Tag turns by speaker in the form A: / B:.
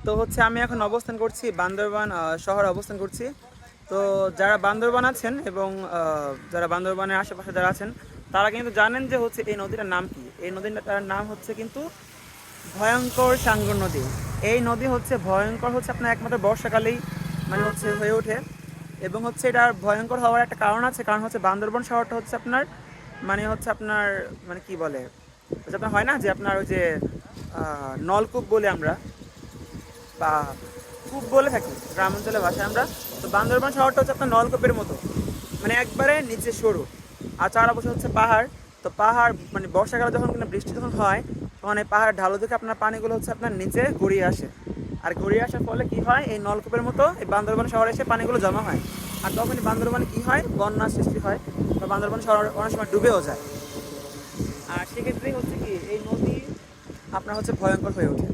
A: তো হচ্ছে আমি এখন অবস্থান করছি বান্দরবান শহরে অবস্থান করছি। তো যারা বান্দরবান আছেন এবং যারা বান্দরবানের আশেপাশে যারা আছেন তারা কিন্তু জানেন যে হচ্ছে এই নদীটার নাম কি। এই নদীটার নাম হচ্ছে কিন্তু ভয়ঙ্কর সাঙ্গর নদী। এই নদী হচ্ছে ভয়ঙ্কর হচ্ছে আপনার একমাত্র বর্ষাকালেই মানে হচ্ছে হয়ে ওঠে। এবং হচ্ছে এটার ভয়ঙ্কর হওয়ার একটা কারণ আছে, কারণ হচ্ছে বান্দরবান শহরটা হচ্ছে আপনার মানে হচ্ছে আপনার মানে কি বলে, হচ্ছে আপনার হয় না যে আপনার ওই যে নলকূপ বলে আমরা বা কূপ বলে থাকি গ্রামাঞ্চলের ভাষায় আমরা। তো বান্দরবান শহরটা হচ্ছে আপনার নলকূপের মতো, মানে একবারে নিচে সরু আর চারপাশে হচ্ছে পাহাড়। তো পাহাড় মানে বর্ষাকালে যখন কিনা বৃষ্টি যখন হয় তখন এই পাহাড়ের ঢালু থেকে আপনার পানিগুলো হচ্ছে আপনার নিচে গড়িয়ে আসে। আর গড়িয়ে আসার ফলে কি হয়, এই নলকূপের মতো এই বান্দরবান শহরে এসে পানিগুলো জমা হয়। আর তখনই বান্দরবানে কি হয়, বন্যার সৃষ্টি হয় বা বান্দরবান শহর অনেক সময় ডুবেও যায়। আর সেক্ষেত্রেই হচ্ছে কি এই নদী আপনার হচ্ছে ভয়ঙ্কর হয়ে ওঠে।